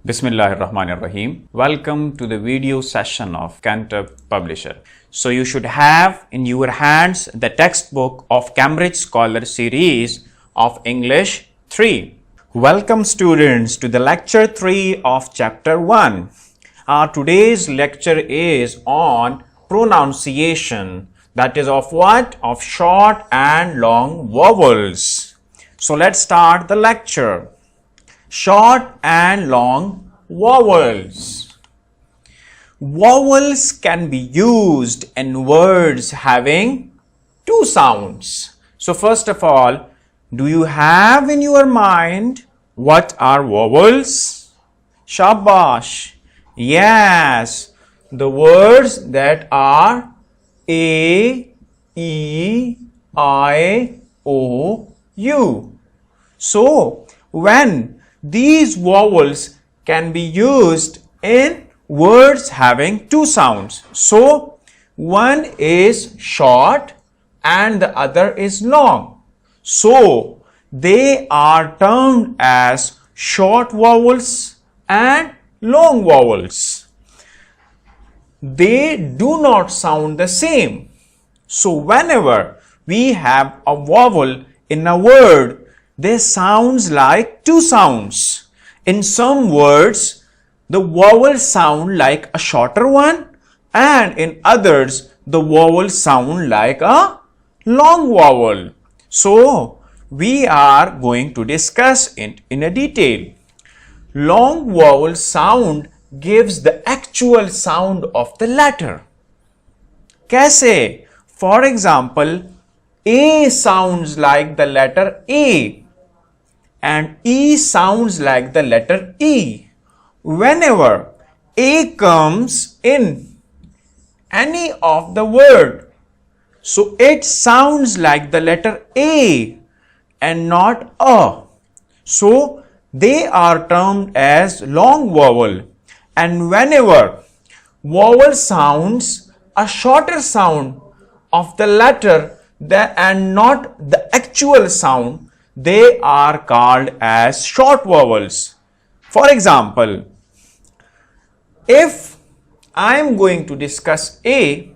Bismillahirrahmanirrahim. Welcome to the video session of Cantab Publisher. So you should have in your hands the textbook of Cambridge Scholar Series of English 3. Welcome students to the lecture 3 of chapter 1. Today's lecture is on pronunciation, that is of what? Of short and long vowels. So let's start the lecture. Short and long vowels. Vowels can be used in words having two sounds. So first of all, do you have in your mind what are vowels? Shabash. Yes, the words that are A, E, I, O, U. So when these vowels can be used in words having two sounds. So, one is short and the other is long. So, they are termed as short vowels and long vowels. They do not sound the same. So, whenever we have a vowel in a word, they sounds like two sounds. In some words, the vowels sound like a shorter one, and in others, the vowels sound like a long vowel. So, we are going to discuss it in a detail. Long vowel sound gives the actual sound of the letter. Kaise? For example, A sounds like the letter A and E sounds like the letter E. Whenever A comes in any of the word, so it sounds like the letter A and not A. So they are termed as long vowel. And whenever vowel sounds a shorter sound of the letter and not the actual sound, they are called as short vowels. For example, if I am going to discuss A,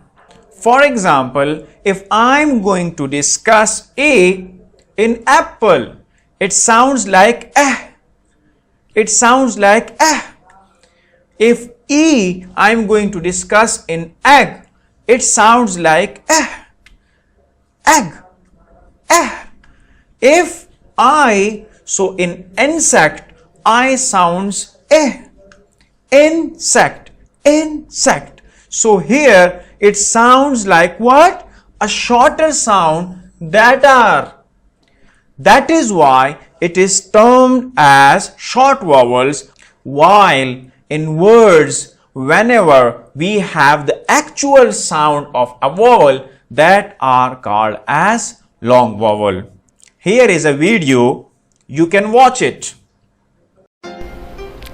for example, if I am going to discuss A in apple, it sounds like eh. It sounds like eh. If E I am going to discuss in egg, it sounds like eh. Egg. Eh. If I, so in insect, I sounds eh. Insect. Insect. So here it sounds like what? A shorter sound that is why it is termed as short vowels, while in words whenever we have the actual sound of a vowel, that are called as long vowel. Here is a video, you can watch it.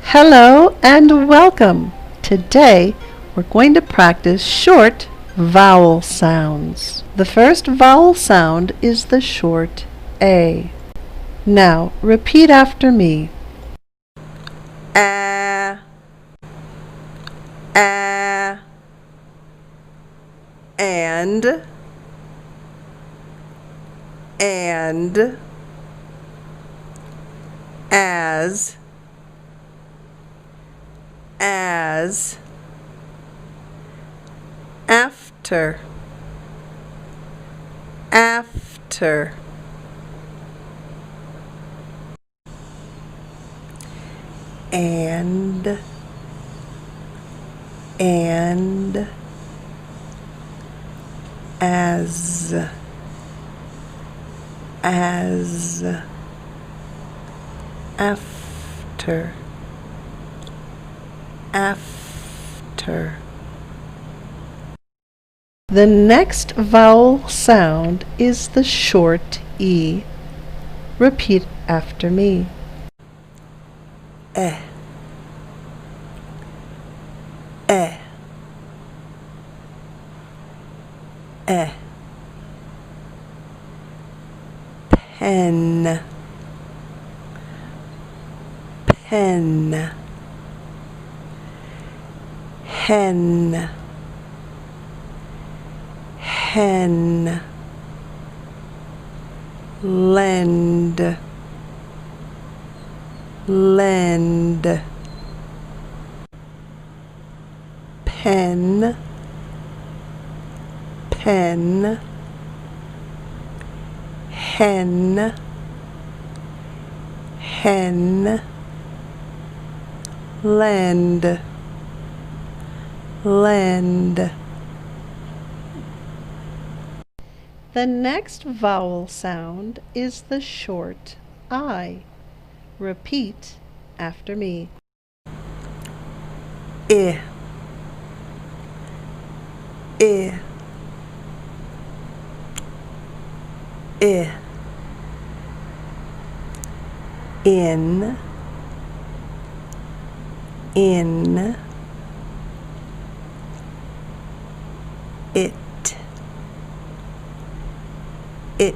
Hello and welcome. Today we're going to practice short vowel sounds. The first vowel sound is the short A. Now repeat after me. A, a, and as after and as after The next vowel sound is the short E. Repeat after me. Eh, eh, eh. Pen, pen, hen, hen, lend, lend, pen, pen, hen, hen, lend, lend. The next vowel sound is the short I. Repeat after me. I, I, I, in, it, it,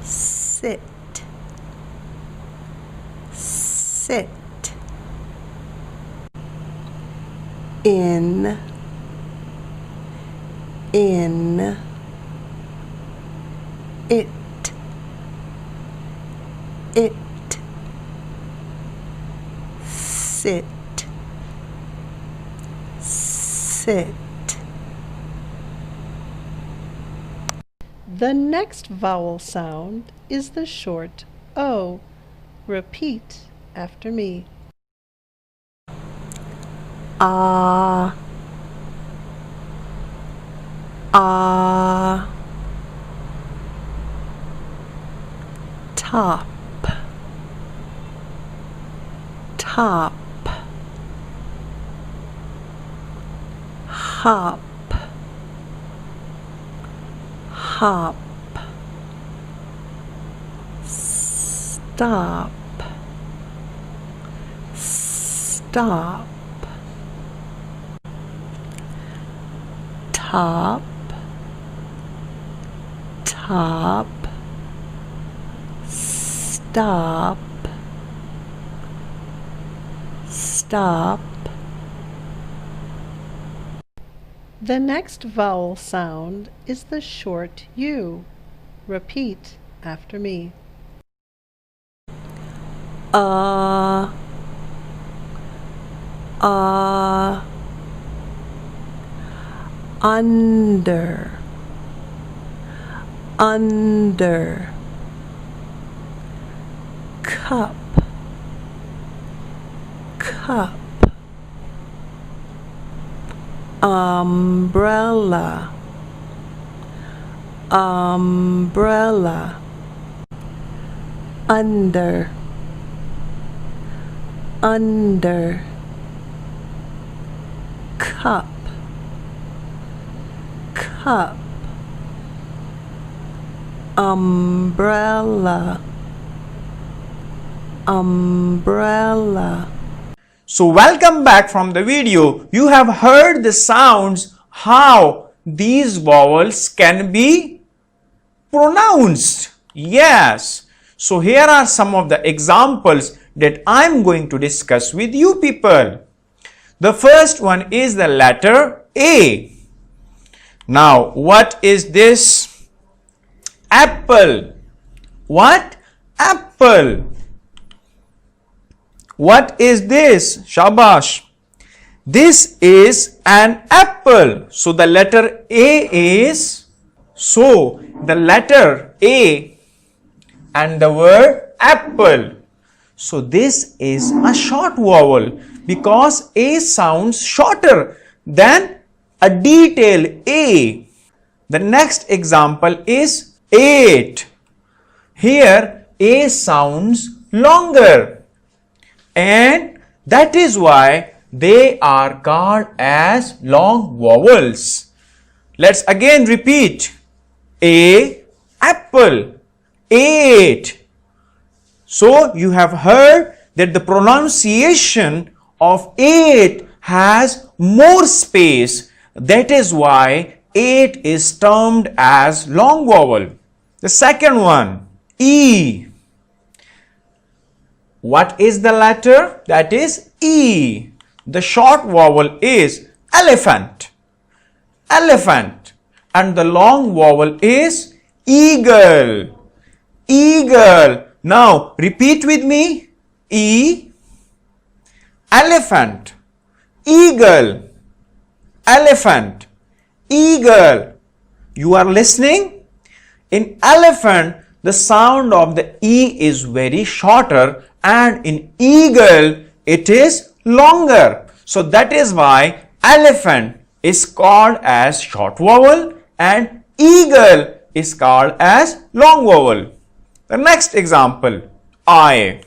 sit, sit, in, it, it, sit, sit. The next vowel sound is the short O. Repeat after me. Ah, ah, top, top, hop, hop, stop, stop, top, top, stop, stop. The next vowel sound is the short U. Repeat after me. Under, under, cup, cup, umbrella, umbrella, under, under, cup, cup, umbrella, umbrella. So welcome back from the video. You have heard the sounds, how these vowels can be pronounced. Yes. So here are some of the examples that I'm going to discuss with you people. The first one is the letter A. Now, what is this? Apple. What? Apple. What is this? Shabash. This is an apple. So the letter A is, so the letter A and the word apple. So this is a short vowel because A sounds shorter than a detailed A. The next example is 8. Here A sounds longer, and that is why they are called as long vowels. Let's again repeat. A, apple, 8. So you have heard that the pronunciation of 8 has more space. That is why 8 is termed as long vowel. The second one, E. What is the letter? That is E. The short vowel is elephant. Elephant. And the long vowel is eagle. Eagle. Now repeat with me. E, elephant, eagle, elephant, eagle. You are listening? In elephant, the sound of the E is very shorter, and in eagle, it is longer. So that is why elephant is called as short vowel and eagle is called as long vowel. The next example, I.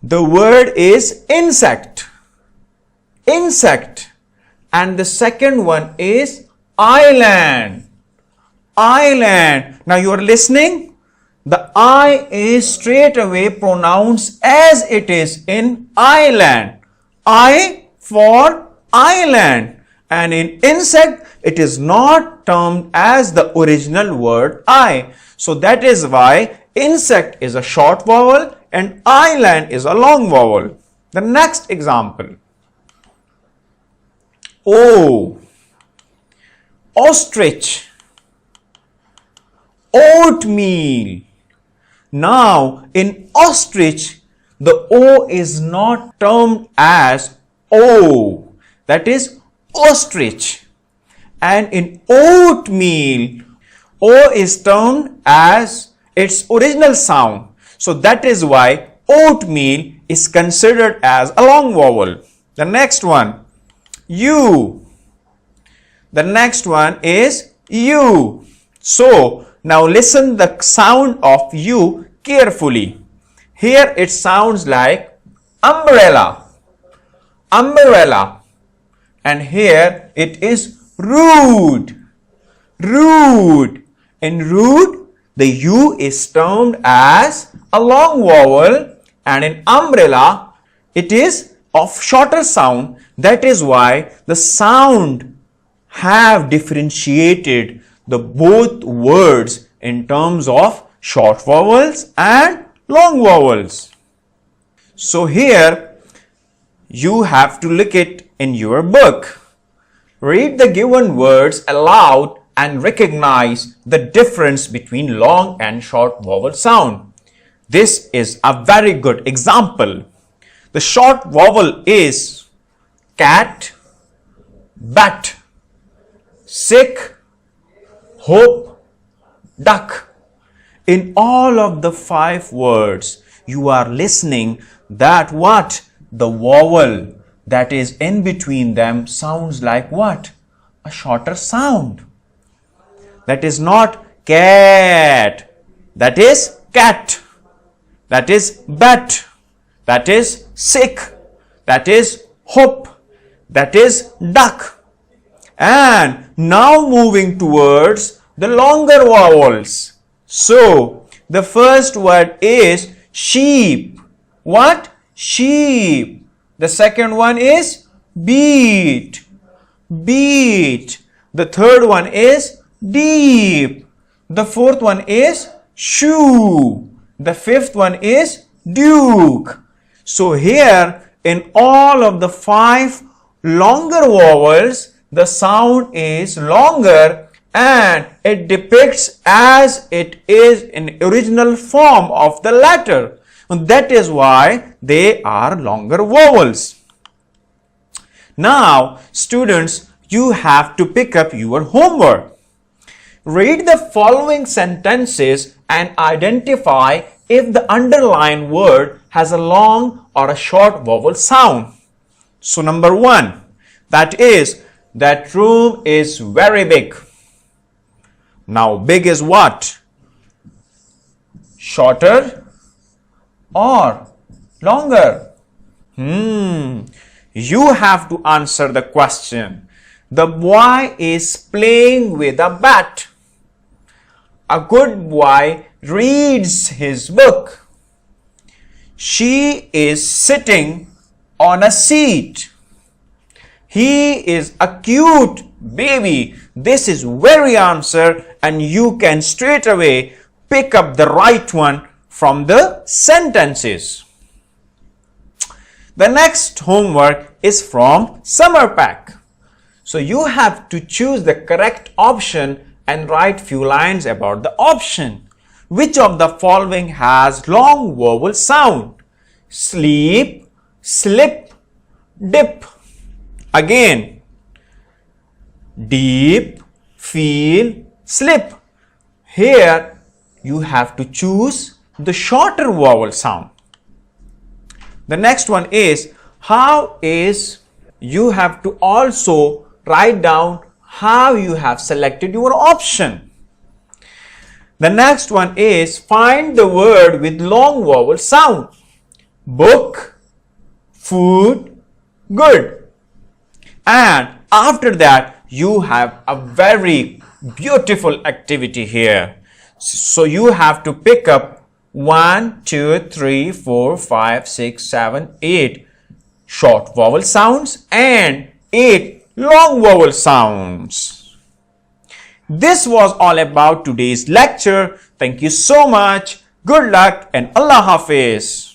The word is insect. Insect. And the second one is island. Island. Now you are listening? The I is straight away pronounced as it is in island. I for island. And in insect, it is not termed as the original word I. So that is why insect is a short vowel and island is a long vowel. The next example. O. Ostrich. Oatmeal. Now in ostrich, the O is not termed as O. That is ostrich. And in oatmeal, O is termed as its original sound. So that is why oatmeal is considered as a long vowel. The next one, U. The next one is U. So now listen the sound of U carefully. Here it sounds like umbrella. Umbrella. And here it is rude. Rude. In rude, the U is termed as a long vowel, and in umbrella, it is of shorter sound. That is why the sound have differentiated the both words in terms of short vowels and long vowels. So here you have to look it in your book. Read the given words aloud and recognize the difference between long and short vowel sound. This is a very good example. The short vowel is cat, bat, sick, hope, duck. In all of the 5 words, you are listening that what? The vowel that is in between them sounds like what? A shorter sound. That is not cat. That is cat. That is bat. That is sick. That is hope. That is duck. And now moving towards the longer vowels. So the first word is sheep. What? Sheep. The second one is beat. Beat. The third one is deep. The fourth one is shoe. The fifth one is duke. So here in all of the 5 longer vowels, the sound is longer and it depicts as it is in original form of the letter. And that is why they are longer vowels. Now, students, you have to pick up your homework. Read the following sentences and identify if the underlined word has a long or a short vowel sound. So number 1, that is, that room is very big. Now big is what? Shorter or longer? You have to answer the question. The boy is playing with a bat. A good boy reads his book. She is sitting on a seat. He is a cute baby. This is very answer, and you can straight away pick up the right one from the sentences. The next homework is from Summer Pack. So you have to choose the correct option and write few lines about the option. Which of the following has long vowel sound? Sleep, slip, dip. Again, deep, feel, slip. Here you have to choose the shorter vowel sound. The next one is you have to also write down how you have selected your option. The next one is find the word with long vowel sound. Book, food, good. And after that, you have a very beautiful activity here. So you have to pick up 1, 2, 3, 4, 5, 6, 7, 8 short vowel sounds and 8 long vowel sounds. This was all about today's lecture. Thank you so much. Good luck and Allah Hafiz.